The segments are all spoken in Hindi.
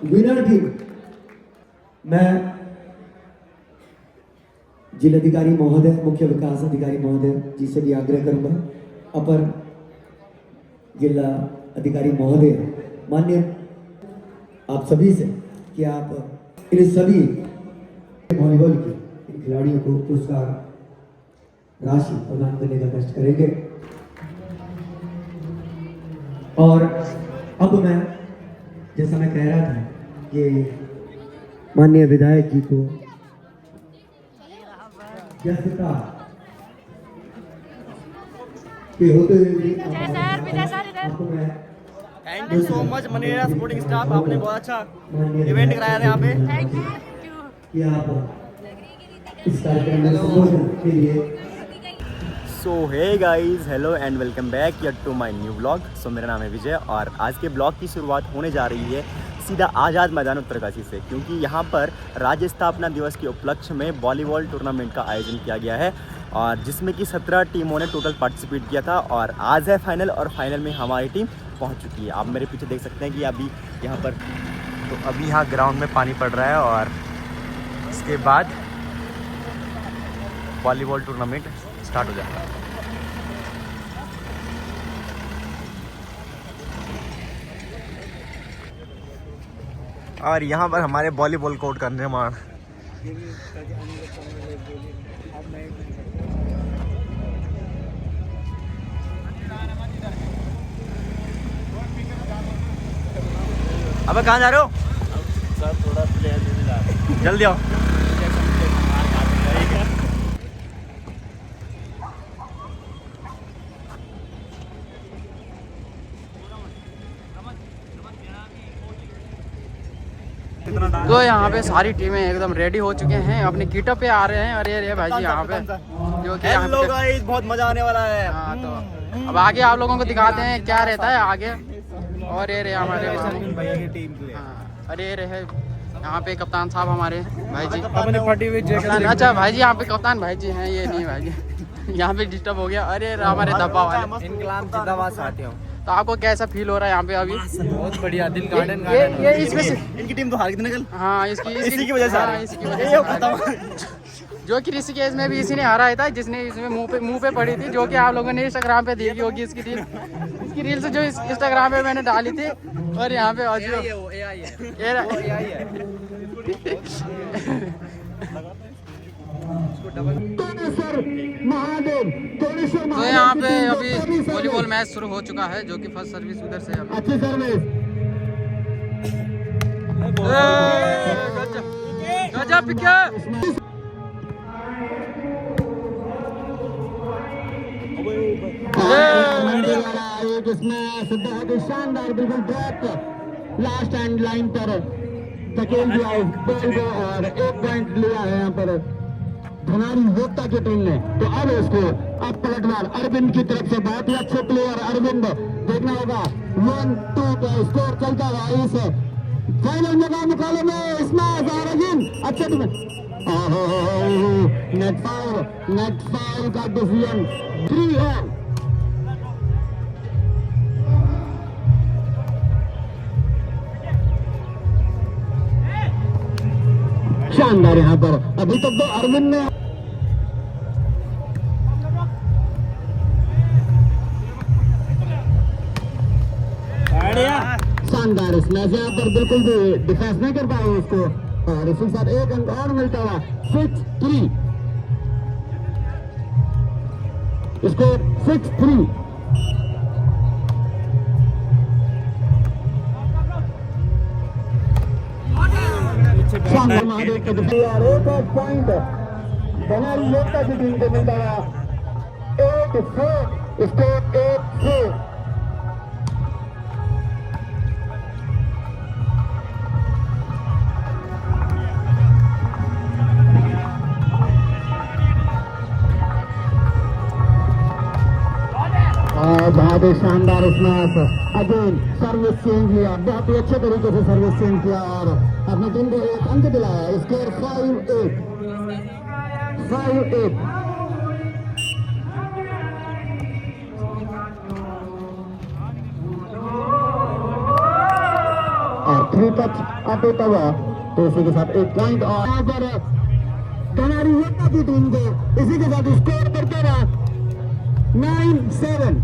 विनर टीम मैं जिलाधिकारी महोदय, मुख्य विकास अधिकारी महोदय जी से भी आग्रह करूंगा, अपर जिला अधिकारी महोदय, मान्य आप सभी से कि आप इन सभी वॉलीबॉल के इन खिलाड़ियों को पुरस्कार राशि प्रदान करने का कष्ट करेंगे। और अब मैं, जैसा मैं कह रहा था कि माननीय विधायक जी को व्यस्तता के होते हुए आपको मैं थैंक यू सो मच मनेरा सपोर्टिंग स्टाफ, आपने बहुत अच्छा इवेंट कराया था यहाँ पे। Thank you. कि आप इस कार्यक्रम में संबोधन के लिए। So hey guys, hello and welcome back यर to my new blog. So मेरा नाम है विजय और आज के ब्लॉग की शुरुआत होने जा रही है सीधा आज़ाद मैदान उत्तरकाशी से, क्योंकि यहाँ पर राज्य स्थापना दिवस के उपलक्ष्य में वॉलीबॉल टूर्नामेंट का आयोजन किया गया है और जिसमें कि 17 टीमों ने टोटल पार्टिसिपेट किया था और आज है फाइनल और फाइनल में हमारी टीम पहुँच चुकी है। आप मेरे पीछे देख सकते हैं कि अभी यहाँ पर तो अभी यहाँ ग्राउंड में पानी पड़ रहा है और इसके बाद वॉलीबॉल टूर्नामेंट स्टार्ट हो जाएगा। और यहाँ पर हमारे वॉलीबॉल कोर्ट का निर्माण अबे कहाँ जा रहे हो सर? थोड़ा प्लेयर जल्दी आओ। तो यहाँ पे सारी टीमें एकदम रेडी हो चुके हैं, अपने किटअप पे आ रहे हैं। अरे अरे भाई जी यहाँ पे जो कि यहाँ हेलो पे गाइस, बहुत मजा आने वाला है। हाँ, तो अब आगे आप लोगों को दिखाते हैं क्या रहता है आगे। और ये रहे हमारे हाँ, अरे ये रहे यहाँ पे कप्तान साहब हमारे भाई जी, कप्तान। अच्छा भाई जी यहाँ पे कप्तान भाई जी हैं, ये नहीं भाई जी यहाँ पे डिस्टर्ब हो गया। अरे हमारे धब्बा वाले इनकलाब जिंदाबाद चाहते हो। तो आपको कैसा फील हो रहा है यहाँ पे अभी? बहुत बढ़िया, दिल गार्डन ये इसमें से इनकी टीम तो हार गई थी ना कल। हाँ इसी की वजह से हाँ, इसकी वजह से जो कि ऋषिकेश में भी इसी ने हराया था, जिसने इसमें मुंह पे पड़ी थी, जो कि आप लोगों ने इंस्टाग्राम पे देखी होगी इसकी रील्स जो इंस्टाग्राम पे मैंने डाली थी। और यहाँ पे तो यहाँ पे अभी वॉलीबॉल मैच शुरू हो चुका है, जो कि फर्स्ट सर्विस उधर से अच्छी सर्विस गजब पिके। इसमें सिद्धार्थ शानदार बिल्कुल ड्रॉप लास्ट एंड लाइन पर धकेल दिया बॉल को और 1 पॉइंट लिया है यहाँ पर धनारी योद्धा की टीम ने। तो अब इसको अब पलटवार अरविंद की तरफ से बहुत ही अच्छे प्लेयर अरविंद, देखना होगा 1-2 का स्कोर चलता रहा इस फाइनल मुकाबले में। इसमें अच्छे नेट फाउल का डिसीजन 3 है। शानदार यहाँ पर अभी तक तो अरविंद ने शानदार स्मैश यहाँ पर बिल्कुल भी डिफेंस नहीं कर पाए उसको और इसी के साथ 1 अंक और मिलता हुआ 6-3 स्कोर 6-3। महादेव के एक पॉइंट बनारी योद्धा की टीम को मिलता है 8-4 स्कोर 8-4। बहुत ही शानदार स्मैश, अगेन सर्विस चेंज लिया, बहुत ही अच्छे तरीके से सर्विस चेंज किया और अपनी टीम को 1 अंक दिलाया। स्कोर 5-8 और 3 टच अप होता हुआ, तो इसी के साथ 1 पॉइंट। और यहाँ पर धनारी योद्धा की टीम को इसी के साथ स्कोर करते रहा 9-7।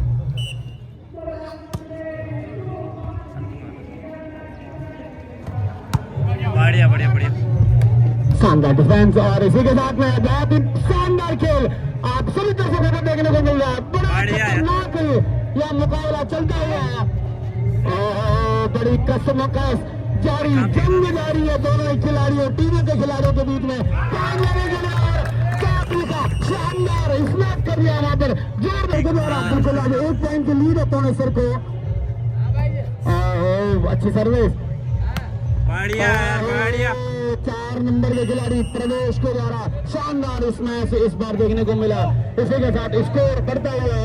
बढ़िया बढ़िया बढ़िया शानदार डिफेंस और इसी के साथ में बहुत ही शानदार खेल आप सभी दर्शकों को देखने को मिल रहा है। बड़ा खतरनाक यह मुकाबला चलता हुआ है, बड़ी कसमकस जारी जंग जारी है दोनों ही खिलाड़ियों टीमों के खिलाड़ियों के बीच में। शानदार स्मैश कर दिया वहां पर जोर के द्वारा। बिल्कुल आज 1 पॉइंट की लीड है तोनेसर को। अच्छी सर्विस, बढ़िया बढ़िया। 4 नंबर के खिलाड़ी प्रवेश के द्वारा शानदार स्मैश इस बार देखने को मिला। इसी के साथ स्कोर बढ़ता हुआ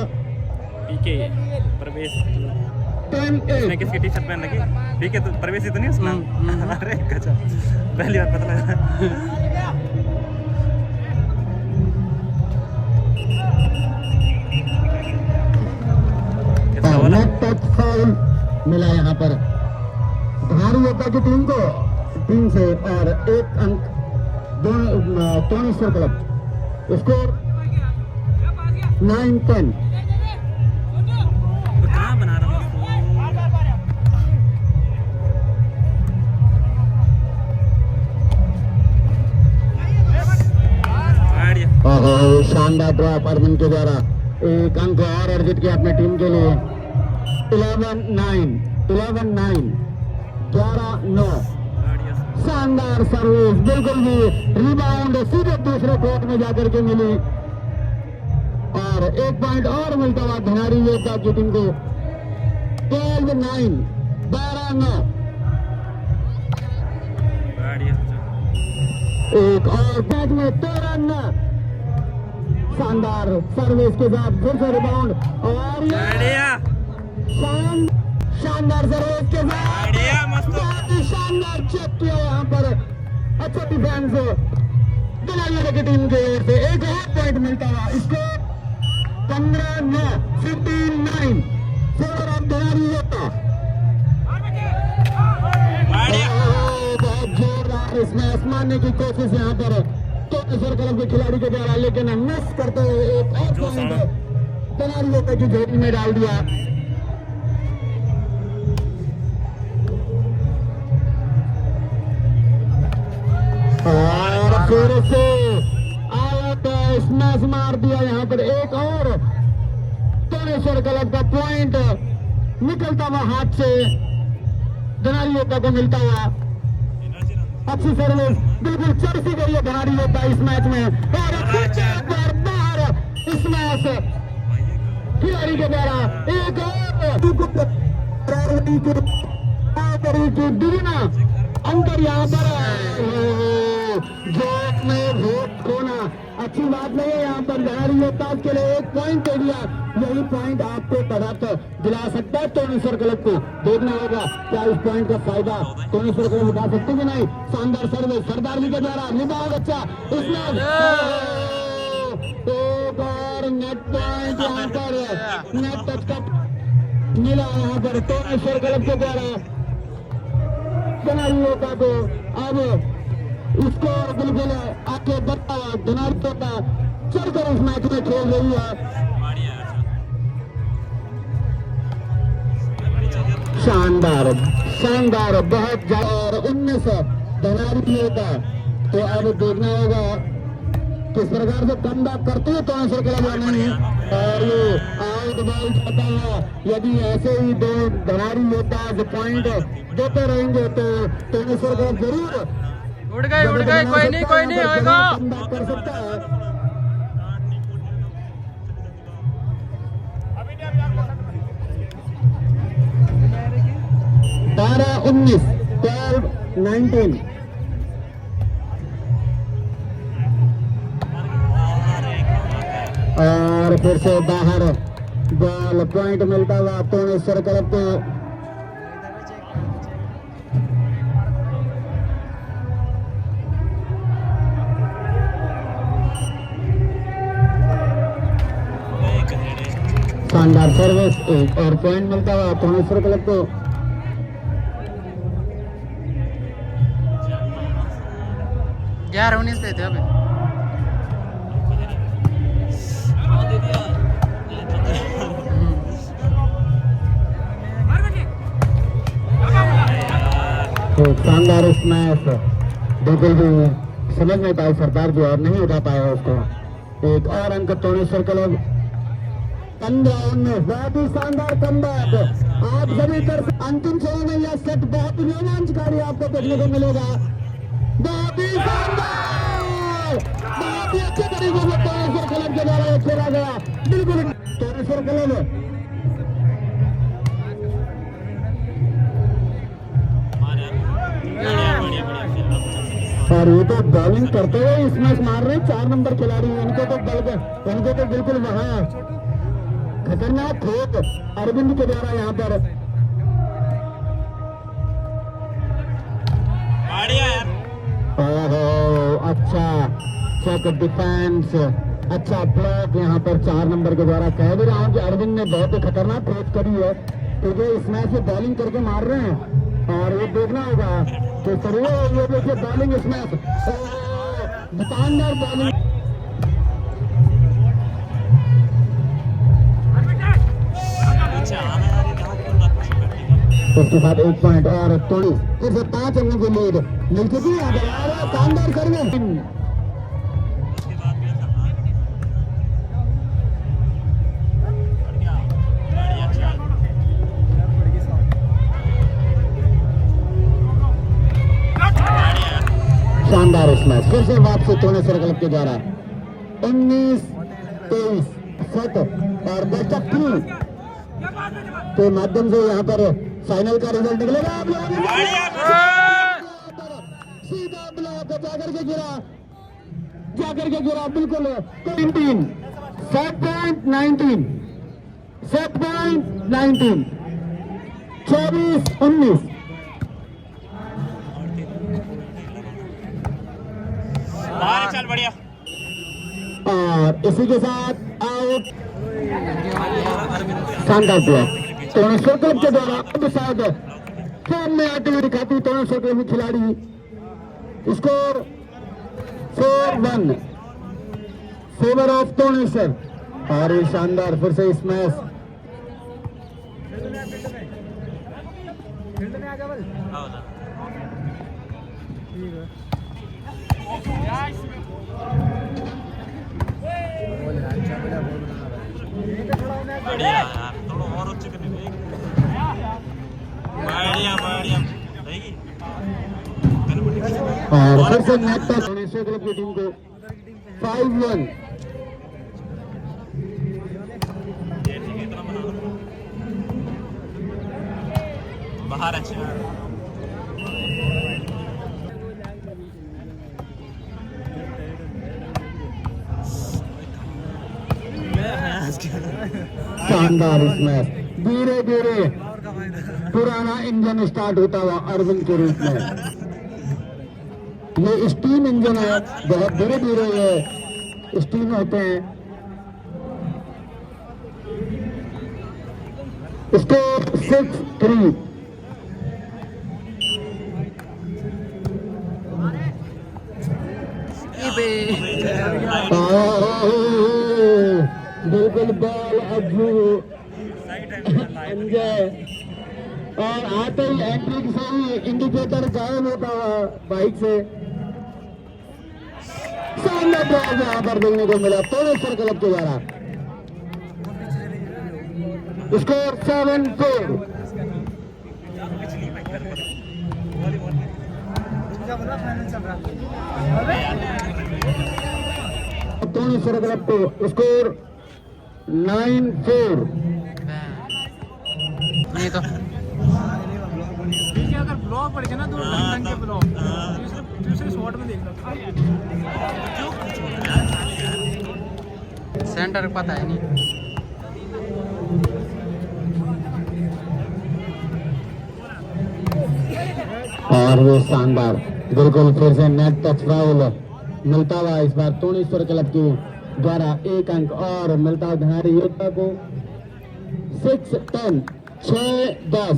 पीके प्रवेश 10-8। इसने किसकी टी शर्ट पहन रखी? पीके तो प्रवेश ही तो नहीं उसमें। अरे गजब, पहली बार पता लगा। टच फाउल मिला यहाँ पर धारी योद्धा की टीम को 3 से और 1 अंक तोनेसर क्लब। स्कोर 9-10। कहाँ बना रहा हूँ? शानदार ड्रॉप अरविंद के द्वारा 1 अंक और अर्जित किया अपनी टीम के लिए। 11-9 11-9। शानदार सर्विस, बिल्कुल भी रिबाउंड सीधे दूसरे कोर्ट में जाकर के मिली और 1 पॉइंट और मिलता हुआ धनारी योद्धा की टीम को। 12-9 12-9। एक और बैच में 13-9। शानदार सर्विस के साथ फिर से रिबाउंड और शानदार सर्विस के साथ बहुत ही शानदार चेक किया यहाँ पर। अच्छा डिफेंस धनारी की टीम की ओर से 1 और पॉइंट मिलता हुआ। इसको 15-9 15-9 फेवर ऑफ धनारी योद्धा। बहुत जोरदार स्मैश मारने की कोशिश यहाँ पर तोनेसर क्लब के खिलाड़ी के द्वारा, लेकिन मिस करते हुए 1 और पॉइंट धनारी योद्धा की झोपड़ी में डाल दिया। और फिर से आया तो स्मैश मार दिया यहाँ पर 1 और तोनेसर क्लब का पॉइंट निकलता हुआ हाथ से धनारी योद्धा को मिलता हुआ। अच्छी सर्विस, बिल्कुल चढ़ सी गई है धनारी योद्धा इस मैच में और बाहर स्मैश खिलाड़ी के द्वारा 1 और दुगना अंतर यहाँ पर जोत में वोट खोना अच्छी बात नहीं है। यहाँ पर धनारी योद्धा के लिए 1 पॉइंट दे दिया, यही पॉइंट आपको पदक दिला सकता है तोनेसर क्लब को। देखना होगा क्या इस पॉइंट का फायदा तोनेसर क्लब उठा सकते कि नहीं। शानदार सर्विस सरदार जी के द्वारा रिबाउंड अच्छा, इसमें 1 और नेट पॉइंट यहाँ पर नेट टच कट मिला यहाँ पर तोनेसर क्लब के द्वारा धनारी योद्धा को। अब इसको बिल्कुल आगे बढ़ता हुआ धनारी योद्धा चढ़कर इस मैच में खेल रही है। शानदार शानदार बहुत ज्यादा और 19 धनारी योद्धा। तो अब देखना होगा किस प्रकार से कम बैक करते हैं तोनेसर क्लब या नहीं। और ये आउट बॉल जाता है, यदि ऐसे ही 2 धनारी योद्धा पॉइंट देते रहेंगे तो तोनेसर क्लब जरूर उड़ गए कोई नहीं होगा। कम बैक कर सकता है। 12-19 12-19। और फिर से बाहर बॉल पॉइंट मिलता हुआ तोनेसर क्लब को। शानदार सर्विस 1 और पॉइंट मिलता हुआ तोनेसर क्लब को। 11-19 पे थे अभी। तो शानदार स्मैश, बिल्कुल भी समझ नहीं पाए सरदार जी और नहीं उठा पाया उसको। एक और अंक टोनेश्वर क्लब 15-19, बहुत ही शानदार कमबैक। आप सभी कर अंतिम समय में यह सेट बहुत ही रोमांचकारी आपको देखने को मिलेगा। बहुत ही शानदार, बहुत ही अच्छे तरीके से टोनेश्वर क्लब के द्वारा खेला गया। बिल्कुल टोनेश्वर क्लब और ये तो बॉलिंग करते हुए स्मैश मार रहे हैं 4 नंबर खिलाड़ी। इनको तो बिल्कुल वहाँ खतरनाक ठोक अरविंद के द्वारा यहाँ पर। ओहो, अच्छा चेक डिफेंस, अच्छा ब्लॉक यहाँ पर 4 नंबर के द्वारा। कह भी रहा हूँ कि अरविंद ने बहुत ही खतरनाक ठोक करी है, क्योंकि स्मैश से बॉलिंग करके मार रहे हैं और ये देखना होगा तो करिए। ये देखिए बॉलिंग स्मैश, दुकानदार बॉलिंग। उसके बाद 1 पॉइंट और तोड़ी फिर से 5 अंकों की लीड मिल चुकी है। शानदार सर्विस, शानदार स्मैश। फिर से वापसी टोनेश्वर क्लब के द्वारा 19-23 सेट और बेस्ट ऑफ 3 के माध्यम से यहाँ पर फाइनल का रिजल्ट निकलेगा। आप लोगों सीधा ब्लॉक जाकर के गिरा बिल्कुल 19 सेट पॉइंट 19 सेट पॉइंट 19 24-19। चल बढ़िया। और इसी के साथ आउट शानदार ब्लॉक टोनेश्वर क्लब के द्वारा। अब शायद सामने आते हुए दिखाती टोनेश्वर क्लब की खिलाड़ी। Score 4-1 favour of Toneshwar. और ये शानदार फिर से स्मैश, बढ़िया यार, थोड़ा और उच्च करने में बढ़िया बढ़िया रहेगी। और फिर से नेट पर टोनेश्वर क्लब की टीम को 5-1। बाहर अच्छा शानदार स्मैश, धीरे धीरे पुराना इंजन स्टार्ट होता हुआ अरविंद के रूप में। ये स्टीम इंजन है, बहुत धीरे धीरे ये स्टीम होते हैं। स्कोर 6-3। बिल्कुल बॉल अज्जू अंजय और आते ही एंट्री से ही इंडिकेटर गायब होता हुआ बाइक से। सामने बॉल यहाँ पर देखने को मिला टोनेश्वर क्लब के द्वारा। स्कोर 7-4। टोनेश्वर क्लब को स्कोर 9-4। नहीं तो अगर ब्लॉक पड़ गया ना तो ढंग के ब्लॉक दूसरे शॉट में देख लो। सेंटर पता है नहीं। और वो शानदार बिल्कुल फिर से नेट टच फाउल मिलता हुआ इस बार टोनेश्वर क्लब के द्वारा 1 अंक और मिलता है धनारी योद्धा को। 6-10 6-10।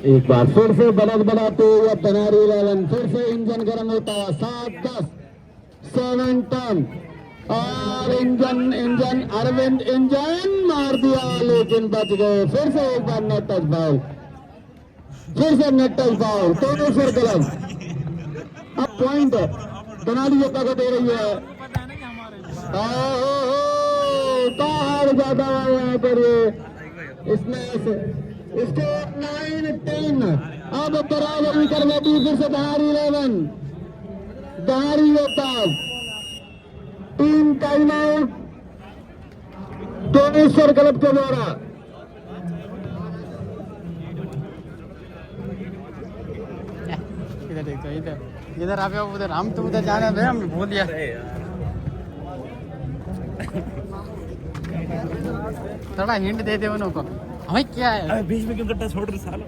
एक बार फिर से बढ़त बढ़ाते हुए बनारी 11 फिर से इंजन गर्म होता है 7-10 7-10 और इंजन अरविंद इंजन मार दिया लेकिन बच गए। फिर से एक बार नेट टच बाउल, फिर से नेट टच बाउल, दोनों सर्कल। अब पॉइंट बनारी योद्धा को दे रही है। बाहर ज्यादा यहाँ पर ये स्कोर 9-10। अब बराबरी करने की फिर से बनारी 11 बनारी योद्धा। टीम टाइम आउट टोनेश्वर क्लब के द्वारा। इधर देखो, इधर आप उधर, हम तो उधर जाना है, हमने बोल दिया। थोड़ा हिंट दे दे उनको, हमें क्या है। बीच में क्यों गड्ढा छोड़ रहे सालो?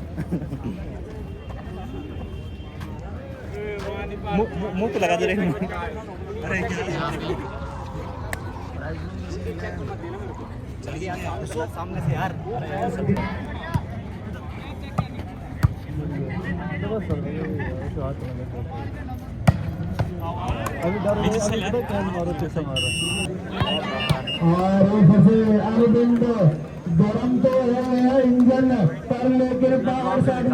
मुंह पे लगा दे रहे हैं। अरे क्या चल गया सामने से यार। और अरविंद गरम तो है इंजन पर, लेकिन बाहर साइड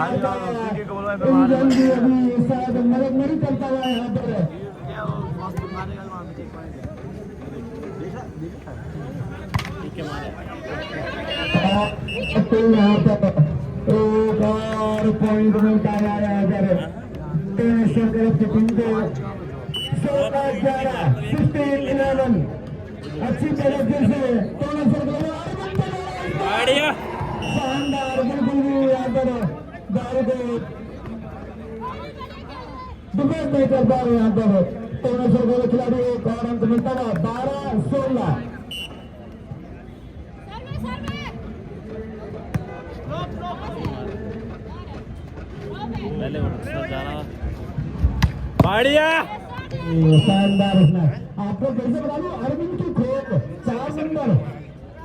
इंजन भी अभी शायद मदद नहीं करता हुआ यहाँ पर। यहाँ पर एक और पॉइंट मिलता है अगर टेनेश्वर क्लब की टीम को 16-11 अच्छी तरह से टेनेश्वर क्लब शानदार बिल्कुल भी यहाँ पर गाड़ी को डिफेंस नहीं कर पा रहे। यहाँ पर टेनेश्वर क्लब खिलाड़ी एक और अंक मिलता है 12-16। बढ़िया शानदार। इसमें आपको कैसे बता दूं, अरविंद की खेप 4 नंबर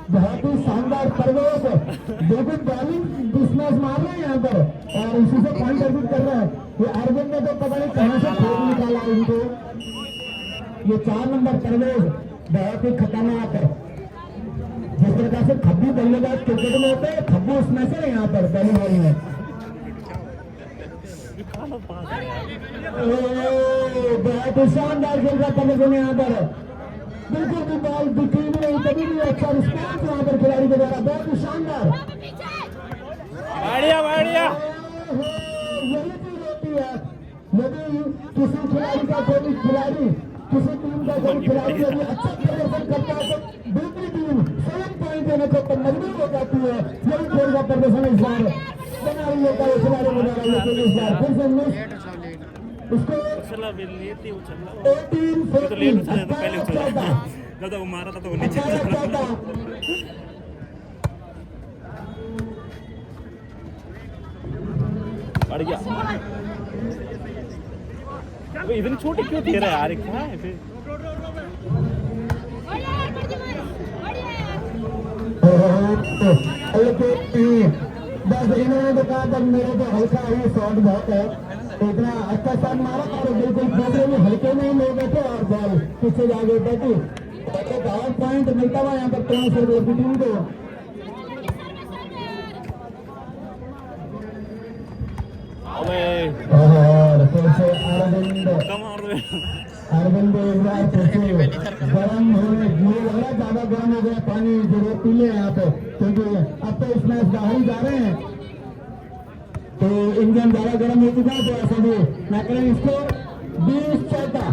बहुत ही शानदार प्रवेश, बिल्कुल बॉलिंग बिजनेस मार रहे हैं यहाँ पर और इसी से पॉइंट अर्जित कर रहे हैं। ये अरविंद ने तो पता नहीं कहां से खेप निकाला इनको। ये 4 नंबर प्रवेश बहुत ही खतरनाक है। जिस प्रकार से खब्बू बल्लेबाज क्रिकेट में होते हैं, खब्बू स्मैशर है यहाँ पर पहली बॉल में। बहुत ही शानदार खेल रहा प्रदर्शन यहाँ पर, बिल्कुल भी बॉल दिखी भी नहीं, कभी भी अच्छा रिस्पॉन्स यहाँ पर खिलाड़ी के द्वारा, बहुत ही शानदार। बढ़िया बढ़िया। यही चीज होती है, यदि किसी खिलाड़ी का कोई खिलाड़ी, किसी टीम का कोई खिलाड़ी यदि अच्छा प्रदर्शन करता है तो दूसरी टीम 7 पॉइंट देने को मजबूर हो जाती है। यही खेल का प्रदर्शन इस बार बना रही होता है खिलाड़ी को द्वारा, लेकिन इस बार फिर से उसको 18-14 पहले जब वो मारा था तो वो नीचे बढ़ गया। इतनी छोटी क्यों दे रहा है यार, क्या है फिर? बस इन्होंने तो कहा था मेरे तो हल्का ही शॉट बहुत है, इतना अच्छा शॉट मारा और बिल्कुल दूसरे में हल्के में ही ले गए थे और बॉल पीछे जा गई बैठी। एक और पॉइंट मिलता हुआ यहाँ पर टेनेश्वर क्लब की टीम को। और फिर से अरविंद एक बार फिर से गर्म होने, मुझे लग रहा है ज्यादा गर्म हो गया पानी, जरूर पी ले यहाँ पे, क्योंकि अब तो इसमें बाहर ही जा रहे हैं तो इंजन ज्यादा गर्म हो चुका है। तो ऐसा भी मैं कह रहा स्कोर 20-14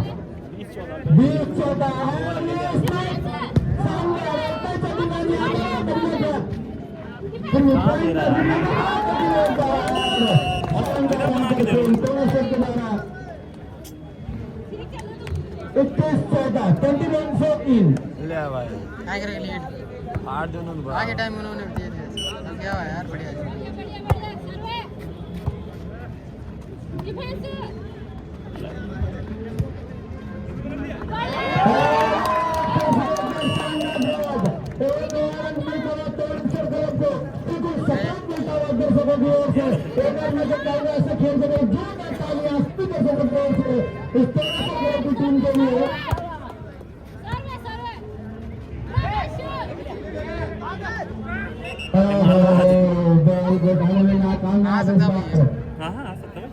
आगे टाइम उन्होंने दिए थे, क्या हुआ यार, बढ़िया। टीम के लिए बॉल को ढालने में नाकाम हाँ हाँ आ सकता है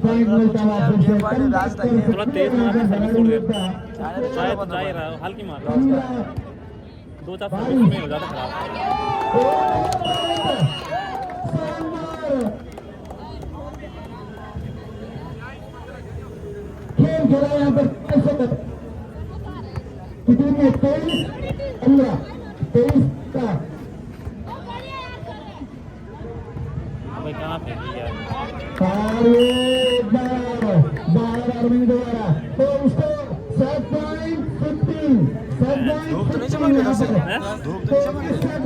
पॉइंट मिलता है थोड़ा तेज मारना सर्विस छोड़ देता शायद तो जा ही रहा है हल्की मार रहा है 2-4 सर्विस में हो जाता खराब खेल खेला यहाँ पर 5 कितनी में 23 का भाई कहाँ पे यार 12 मिनट दोबारा तो उसको 7.15 धूप तो नहीं चमक रही उधर से धूप तो नहीं चमक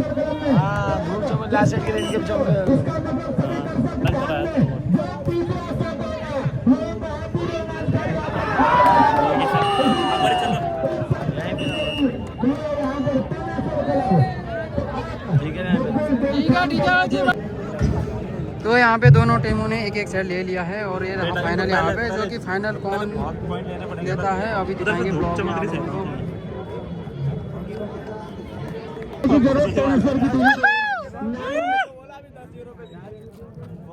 रही हाँ धूप चमक लास्ट सेट के लिए गेम चमक लग रहा है हमारे चलो ठीक है तो यहाँ पे दोनों टीमों ने एक सेट ले लिया है और ये रहा फाइनल यहाँ पे जो कि फाइनल कौन पॉइंट लेने पड़ेंगे देता है अभी दिखाएंगे ब्लॉग में आप लोगों को।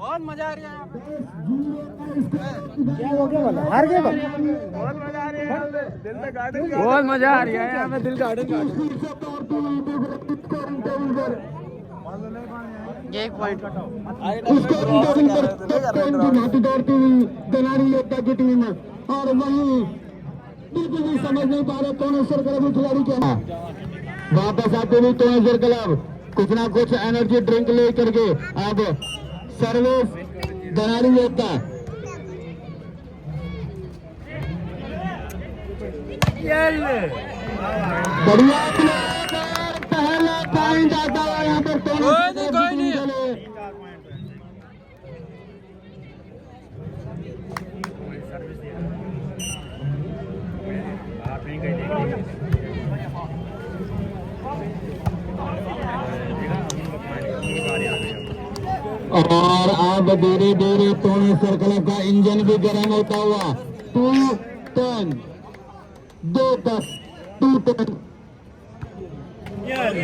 बहुत मजा आ रही है यहाँ पे बहुत मजा आ रही है यहाँ पे दिल गार्डन ये एक पॉइंट दौड़ती हुई दलारी योद्धा की टीम और वही बिल्कुल भी समझ नहीं पा रहे कौन अवसर क्लब खिलाड़ी क्या वापस आते हुए तो अवसर क्लब कुछ ना कुछ एनर्जी ड्रिंक ले करके अब सर्विस दलारी योद्धा बढ़िया पहला पॉइंट आता है यहाँ पर कोई नहीं और अब धीरे धीरे टोनी सर्कल का इंजन भी गर्म होता हुआ 2-10 2-10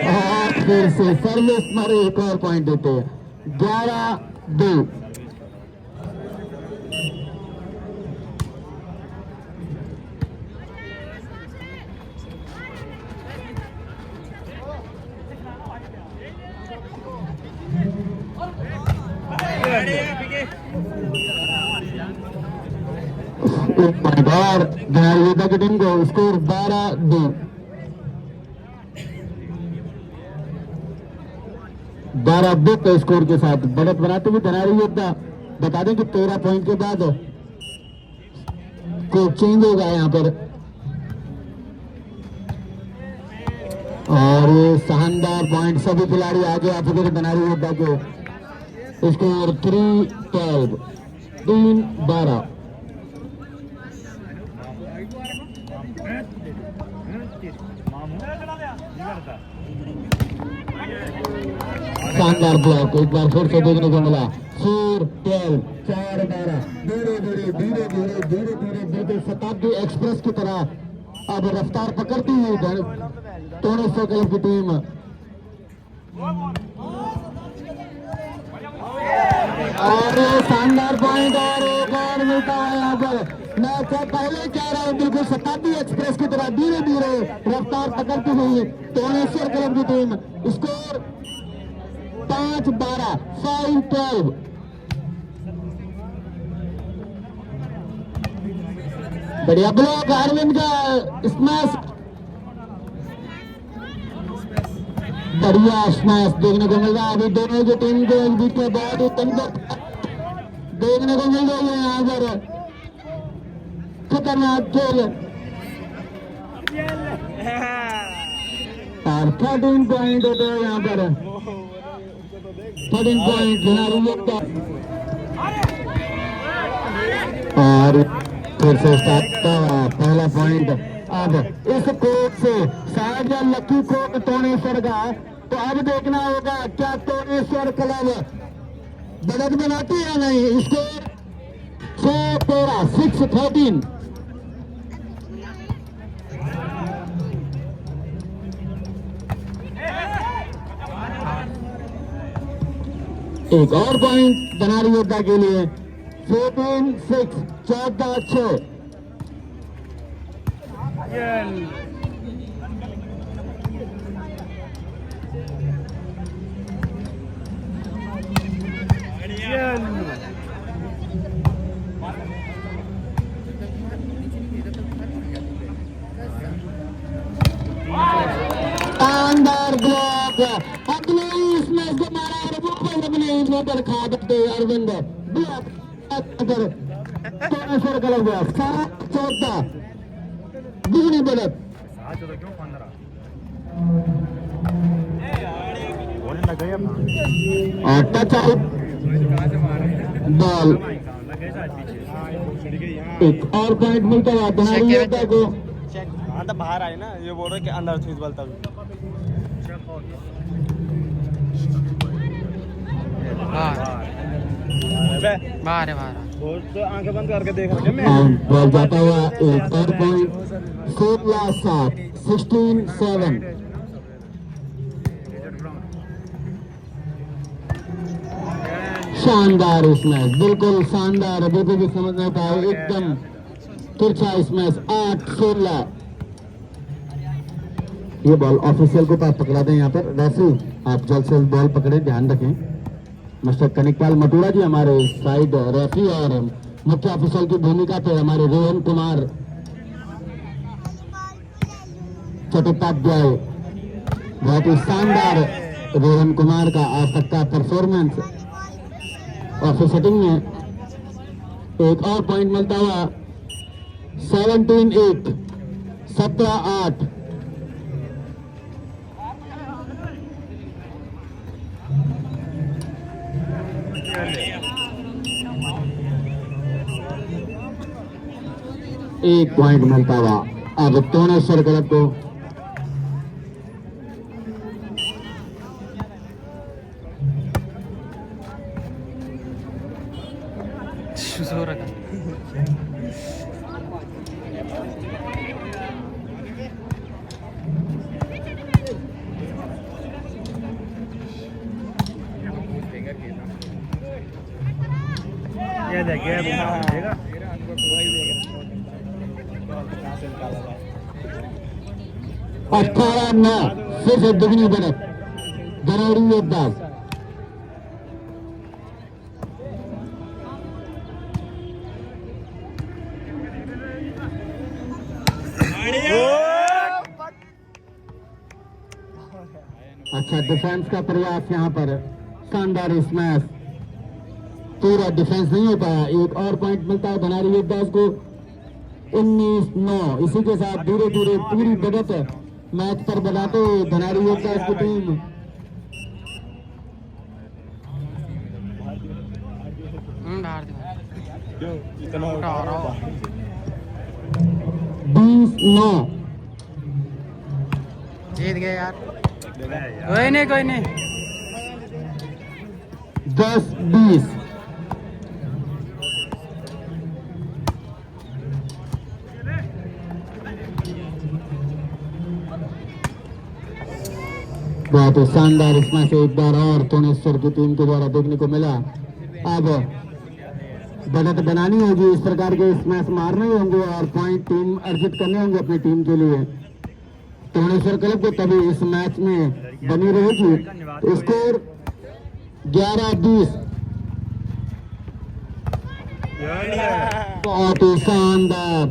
और फिर से सर्विस पर एक और पॉइंट देते हैं 11-2 और योद्धा की टीम को स्कोर 12-2 12-2 के स्कोर के साथ बढ़त बनाते हुए धनारी योद्धा बता दें कि 13 पॉइंट के बाद को चेंज होगा यहाँ पर और ये शानदार पॉइंट सभी खिलाड़ी आगे आ चुके थे धनारी योद्धा को स्कोर 3-12 3-12 शानदार ब्लॉक एक बार फिर से देखने को मिला 4-12 4-12 धीरे धीरे धीरे धीरे धीरे धीरे धीरे शताब्दी एक्सप्रेस की तरह अब रफ्तार पकड़ती हुई टोनी सर्कल की टीम और शानदार पॉइंट और एक और मिलता है यहाँ पर मैं पहले कह रहा हूँ बिल्कुल शताब्दी एक्सप्रेस की तरह धीरे धीरे रफ्तार पकड़ती हुई टोनेश्वर क्लब की टीम स्कोर 5-12 5-12 बढ़िया ब्लॉक अरविंद का स्मैश बढ़िया स्मैश देखने को मिल रहा है अभी दोनों की टीम के बीच में बहुत ही तंग देखने को मिल रही है यहाँ पर खतरनाक खेल और 13 पॉइंट होते हैं यहाँ पर 13 पॉइंट और फिर से स्टार्ट पहला पॉइंट अब इस कोर्ट से शायद लकी कोर्ट टोनेश्वर का तो अब देखना होगा क्या टोनेश्वर क्लब बढ़त बनाते या नहीं? स्कोर 6-13, 6-13। एक और पॉइंट धनारी योद्धा के लिए। 14-6, 14-6। शानदार ब्लॉक। अपने इस मैच को मारा और वो पर अपने इन्वर्टर खा दे अरविंद। ब्लॉक अगर तो सर गलत गया। 7-14 दुगनी बढ़त। और टच आउट बॉल। एक और पॉइंट मिलता है धनारी योद्धा को। तो बाहर आए ना, ये बोल रहे कि अंदर थी बल तभी। बाहर है बाहर। तो आंखें बंद करके देख रहे बॉल जाता हुआ एक और पॉइंट। 16-7, 16-7। शानदार मैच, बिल्कुल शानदार। अभी भी समझ नहीं पाया, एकदम तिरछा मैच। 8-16। ये बॉल ऑफिशियल को पास पकड़ा दें यहाँ पर। रेफरी आप जल्द से जल्द बॉल पकड़े, ध्यान रखें। मिस्टर कनिकपाल मटूरा जी हमारे साइड रेफरी और मुख्य ऑफिशियल की भूमिका पे हमारे रोहन कुमार चट्टोपाध्याय। बहुत ही शानदार रोहन कुमार का आज तक का परफॉर्मेंस ऑफिस सेटिंग में। एक और पॉइंट मिलता हुआ। 17-8, 17-8। एक पॉइंट मिलता हुआ अब तोनेश्वर क्लब को। ये देखिए 18-9, फिर से दुगनी बढ़त धनारी योद्धा। अच्छा डिफेंस का प्रयास यहाँ पर। शानदार स्मैश, पूरा डिफेंस नहीं हो पाया। एक और पॉइंट मिलता है धनारी योद्धा को। 19-9। इसी के साथ धीरे धीरे पूरी बढ़त मैच पर बनाते हुए धनारी योद्धा की टीम 20-9। जीत गए यार। कोई नहीं कोई नहीं। 10-20। बहुत ही शानदार इसमें से एक बार और तोनेश्वर की टीम के द्वारा देखने को मिला। अब बढ़त बनानी होगी, इस प्रकार के स्मैश मारने होंगे और पॉइंट टीम अर्जित करने होंगे अपनी टीम के लिए। तोनेश्वर क्लब को तभी इस मैच में बनी रहेगी। स्कोर 11-20। बहुत ही शानदार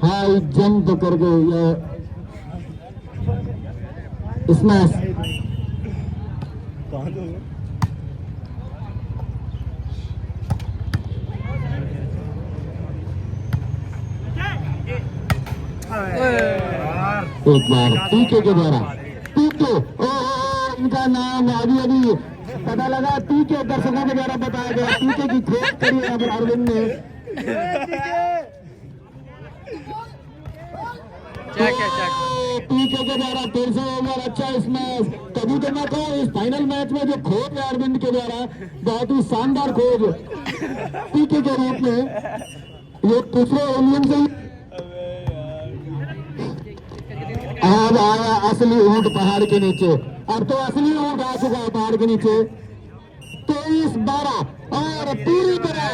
हाई जंप करके यह स्मैश। एक बार टीके के द्वारा टीके इनका नाम अभी अभी पता लगा। टीके दर्शकों के द्वारा बताया गया। टीके की खोज करी है अब अरविंद ने। चेक है, चेक। पीके के द्वारा 1300 ओवर अच्छा इस मैच। तभी तो मैं कहूँ इस फाइनल मैच में जो खोज है अरविंद के द्वारा बहुत ही शानदार खोज पीके के रूप में ये दूसरे एलियन से अब आया असली ऊंट पहाड़ के नीचे। अब तो असली ऊंट आ चुका है पहाड़ के नीचे। 23-12 और पूरी तरह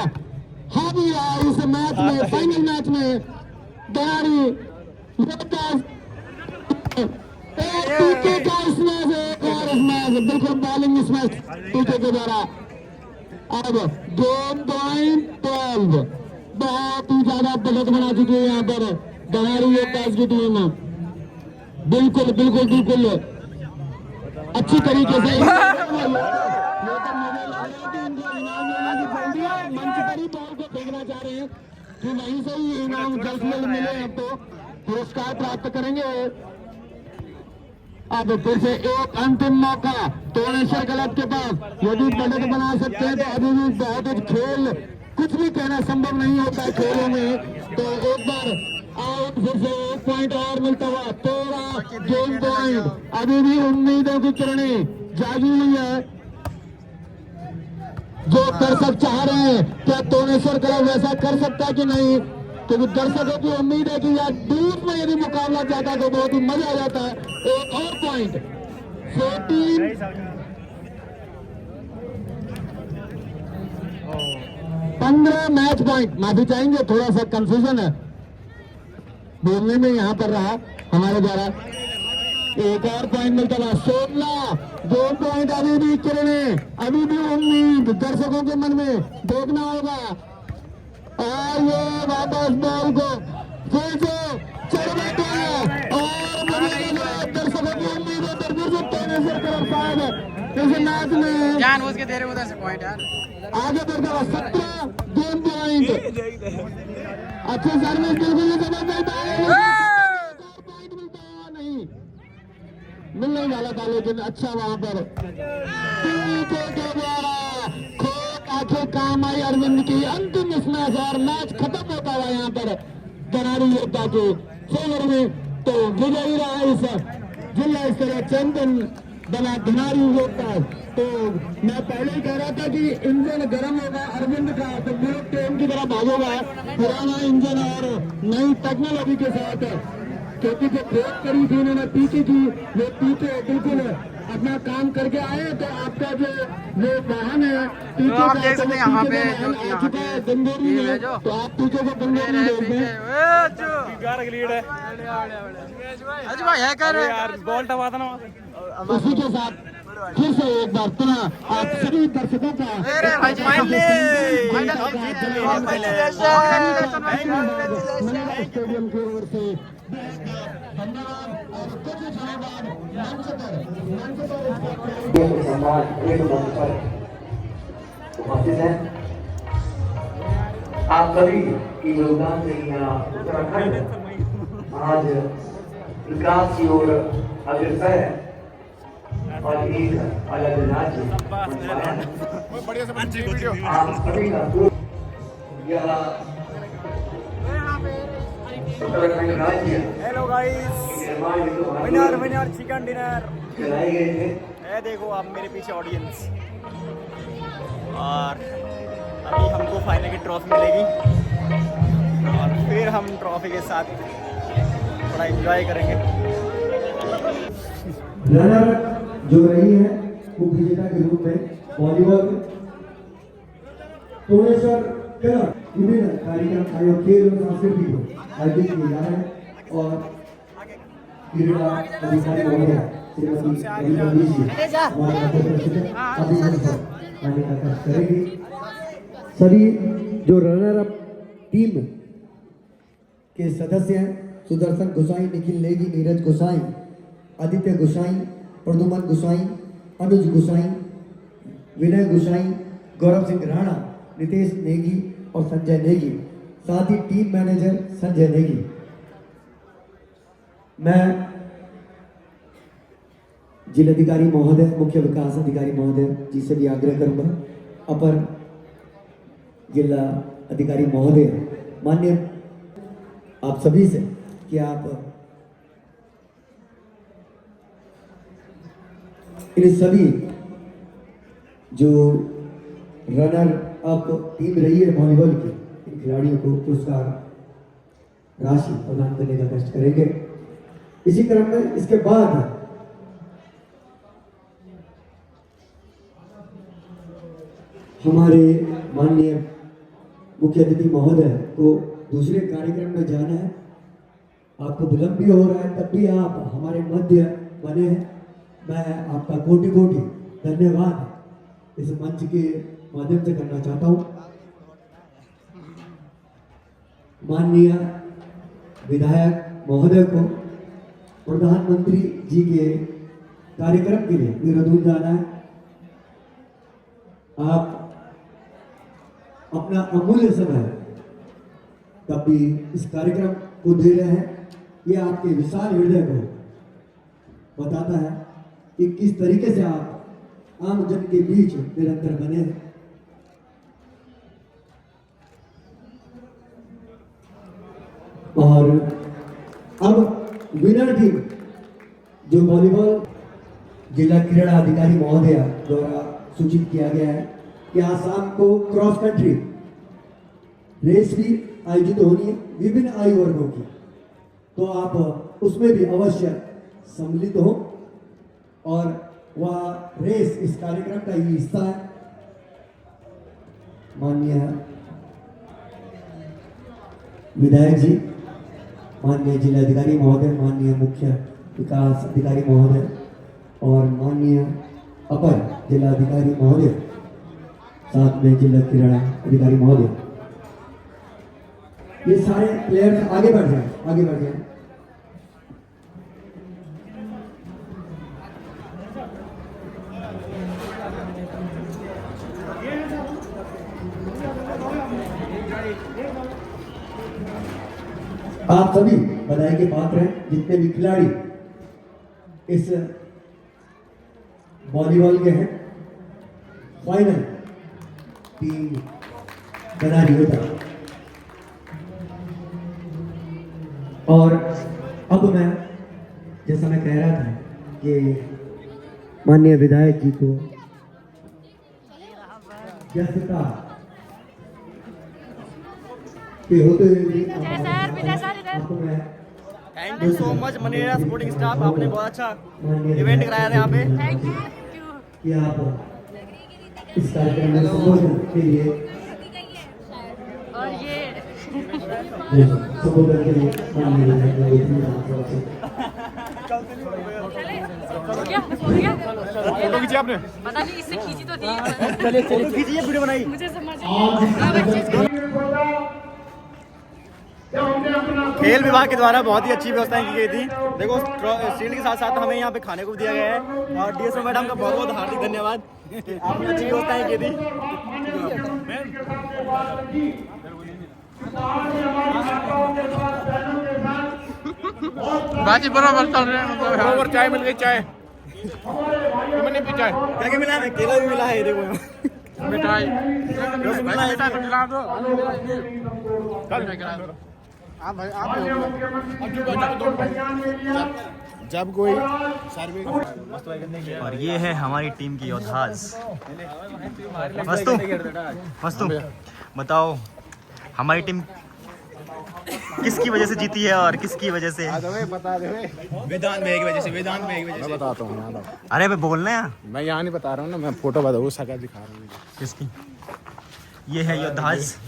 हावी रहा इस मैच में, फाइनल मैच में दयारी पीके का स्मैश एक और स्मैश, बिल्कुल बॉलिंग स्मैश पीके के द्वारा। अब गेम पॉइंट 12 बहुत ही ज्यादा बढ़त बना चुकी है यहाँ पर दयारी योद्धास की टीम। बिल्कुल बिल्कुल बिल्कुल अच्छी तरीके से मंच पर ही बॉल को फेंकना चाह रहे हैं कि वहीं से ही इनाम जल्द से जल्द मिले, अब तो पुरस्कार प्राप्त करेंगे। अब फिर से एक अंतिम मौका तोड़ेश्वर क्लब के पास, यदि बढ़त बना सकते हैं तो अभी भी बहुत खेल, कुछ भी कहना संभव नहीं होता है खेलों में। तो एक बार आउट, फिर से एक पॉइंट और मिलता हुआ 13 गेम पॉइंट। अभी भी उम्मीदों की किरणें जागी हुई है। जो दर्शक चाह रहे हैं क्या तोड़ेश्वर क्लब वैसा कर सकता है कि नहीं, क्योंकि दर्शकों की उम्मीद है कि यार दूर में यदि मुकाबला जाता तो बहुत ही मजा आ जाता है। एक और पॉइंट 15 मैच पॉइंट। माफी चाहेंगे, थोड़ा सा कंफ्यूजन है बोलने में यहाँ पर रहा हमारे द्वारा। एक और पॉइंट मिलता है 16 2 पॉइंट। अभी भी किरणें, अभी भी उम्मीद दर्शकों के मन में देखना होगा। और ये वापस बॉल को फिर से चढ़ बैठे हैं और मुझे दर्शकों की उम्मीद है फिर से तोड़ेश्वर क्लब साहब इस मैच में जानबूझ के दे रहे उधर से पॉइंट यार। आगे बढ़ता हुआ 17 गेम पॉइंट। अच्छे सर्विस बिल्कुल समझ नहीं पाए, पॉइंट मिलता है नहीं, मिल नहीं वाला था, लेकिन अच्छा वहां पर पीके के द्वारा खोट आंखें काम आई अरविंद की अंतिम स्मैश और मैच खत्म होता हुआ यहाँ पर दरारी योद्धा के फेवर में। तो विजयी रहा इस जिला स्तरीय चैंपियन बना धनारी योद्धा। तो मैं पहले ही कह रहा था कि इंजन गर्म होगा अरविंद का तो मेरे टीम की तरह भागेगा पुराना इंजन और नई टेक्नोलॉजी के साथ, क्योंकि जो खोज करी थी उन्होंने पीके की, वो पीके बिल्कुल अपना काम करके आए। तो आपका जो वो वाहन है पीके आप का, देख सकते हैं यहाँ पे जो कि आ चुका है गंगोरी ये में, जो तो आप पीके को गंगोरी भेज दें। 11 की लीड है अजय भाई है कर यार, बॉल टपा था ना वहाँ से। उसी के साथ फिर से एक बार पुनः आप सभी दर्शकों का अरे भाई जी, स्टेडियम की ओर से धन्यवाद। और कुछ समय बाद मंच पर उपस्थित हैं। आप सभी की योगदान से यहाँ उत्तराखंड आज विकास की ओर अग्रसर है और एक अलग राज्य आप सभी का यह उत्तराखंड राज्य हेलो गाइस, निर्माण हेतु विनर चिकन डिनर चलाए गए थे। है। देखो आप मेरे पीछे ऑडियंस, और अभी हमको फाइनल की ट्रॉफी मिलेगी और फिर हम ट्रॉफी के साथ थोड़ा एंजॉय करेंगे। रनर जो रही है उप विजेता के रूप में वॉलीबॉल तोड़ेश्वर क्लब विभिन्न कार्यक्रम आयोग खेल और संस्कृति को आयोजित किए जा रहे हैं और क्रीड़ा अधिकारी महोदय श्रीमती रवि जी हमारे करेंगी। सभी जो रनर अप टीम के सदस्य हैं सुदर्शन गोसाई, निखिल नेगी, नीरज गोसाई, आदित्य गोसाई, प्रदुमन गोसाई, अनुज गोसाई, विनय गोसाई, गौरव सिंह राणा, नितेश नेगी और संजय नेगी, साथ ही टीम मैनेजर संजय नेगी। मैं जिलाधिकारी महोदय, मुख्य विकास अधिकारी महोदय जी से भी आग्रह करूंगा, अपर जिला अधिकारी महोदय, मान्य आप सभी से कि आप इन सभी जो रनर अप टीम रही है वॉलीबॉल की, इन खिलाड़ियों को पुरस्कार राशि प्रदान करने का कष्ट करेंगे। इसी क्रम में इसके बाद हमारे माननीय मुख्य अतिथि महोदय को दूसरे कार्यक्रम में जाना है। आपको विलंब भी हो रहा है, तब भी आप हमारे मध्य बने हैं। मैं आपका कोटि कोटि धन्यवाद इस मंच के माध्यम से करना चाहता हूँ। माननीय विधायक महोदय को प्रधानमंत्री जी के कार्यक्रम के लिए देहरादून जाना है। आप अपना अमूल्य समय तब भी इस कार्यक्रम को दे रहे हैं। ये आपके विशाल हृदय को बताता है कि किस तरीके से आप आम जन के बीच निरंतर बने हैं। और अब विनर टीम जो वॉलीबॉल जिला क्रीड़ा अधिकारी महोदय द्वारा सूचित किया गया है कि आज शाम को क्रॉस कंट्री रेस भी आयोजित होनी है विभिन्न आयु वर्गों की, तो आप उसमें भी अवश्य सम्मिलित हो और वह रेस इस कार्यक्रम का ही हिस्सा है। माननीय विधायक जी, माननीय जिलाधिकारी महोदय, माननीय मुख्य विकास अधिकारी महोदय और माननीय अपर जिलाधिकारी महोदय, साथ में जिला क्रीड़ा अधिकारी महोदय, ये सारे प्लेयर्स आगे बढ़ जाएं, आगे बढ़ जाएं। आप सभी बधाई के पात्र हैं, जितने भी खिलाड़ी इस वॉलीबॉल के हैं। फाइनल टीम बना रही होता। और अब मैं, जैसा मैं कह रहा था कि माननीय विधायक जी को व्यस्तता के होते हुए भी आपको मैं थैंक यू सो मच मनेरा सपोर्टिंग स्टाफ, आपने बहुत अच्छा इवेंट कराया था यहाँ पे। कि आप इस कार्यक्रम में संबोधन के लिए और ये संबोधन के लिए फोटो खींची आपने? पता नहीं, इससे खींची तो थी। चलिए फोटो खींचिए, वीडियो बनाइए। मुझे समझ नहीं। खेल विभाग के द्वारा बहुत ही अच्छी व्यवस्थाएं की गई थी। देखो शील्ड के साथ साथ हमें यहाँ पे खाने को भी दिया गया है और डीएसओ मैडम का बहुत बहुत हार्दिक धन्यवाद, आपने अच्छी व्यवस्थाएं की थी। बाजी बराबर चल रहे हैं, मतलब और चाय मिल गई, चाय मैंने पी चाय। क्या क्या मिला है? केला भी मिला है, देखो मिठाई रसगुल्ला है। मिठाई तो खिला दो। आप भाई आप जब कोई और ये है हमारी टीम की योद्धास। वस्तु वस्तु बताओ, हमारी टीम किसकी वजह से जीती है और किसकी वजह से? बता दे। वेदांत भैया की वजह से, वेदांत भैया की वजह मैं बताता हूँ यार, अरे भाई बोलना है, मैं यहाँ नहीं बता रहा हूँ ना, मैं फोटो बताऊँ, सका दिखा रहा हूँ किसकी? ये है योद्धास,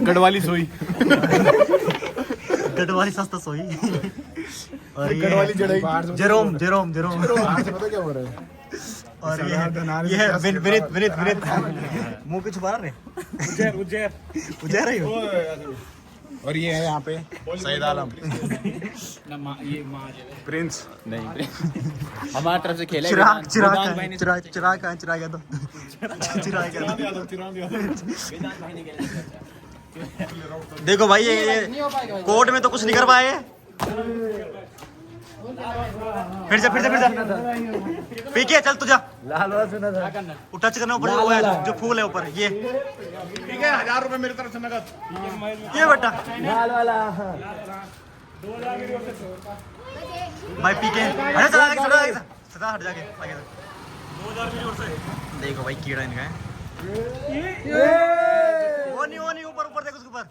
गढ़वाली सोई, गढ़वाली सस्ता सोई और ये गढ़वाली जड़ई, जेरोम जेरोम जेरोम पता क्या हो रहा है? और ये है विनीत विनीत विनीत मुंह पे छुपा रहे उज्जैर उज्जैर उजैर रही हो। और ये है यहाँ पे सईद आलम प्रिंस नहीं, हमारी तरफ से खेला चिराग चिराग चिराग चिराग कहाँ? चिराग यादव, चिराग यादव। देखो भाई ये कोर्ट में तो कुछ नहीं कर पाए। फिर जा पीके चल तू जा, टच करना ऊपर वो है जो फूल है ऊपर, ये ठीक है, 1000 रुपए मेरी तरफ से नगद। ये बेटा भाई पीके, अरे चला सदा हट जाके आगे। देखो भाई कीड़ा इनका है। वो नहीं ऊपर ऊपर देखो उसके ऊपर।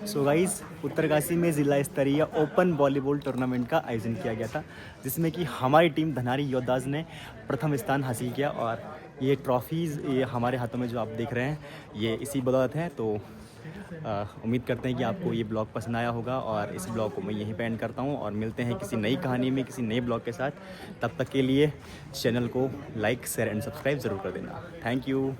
सो गाइस, उत्तरकाशी में जिला स्तरीय ओपन वॉलीबॉल टूर्नामेंट का आयोजन किया गया था, जिसमें कि हमारी टीम धनारी योद्धाज ने प्रथम स्थान हासिल किया। और ये ट्रॉफीज़ ये हमारे हाथों में जो आप देख रहे हैं ये इसी बदौलत है। तो उम्मीद करते हैं कि आपको ये ब्लॉग पसंद आया होगा, और इस ब्लॉग को मैं यहीं पे एंड करता हूँ और मिलते हैं किसी नई कहानी में किसी नए ब्लॉग के साथ। तब तक के लिए चैनल को लाइक शेयर एंड सब्सक्राइब ज़रूर कर देना। Thank you.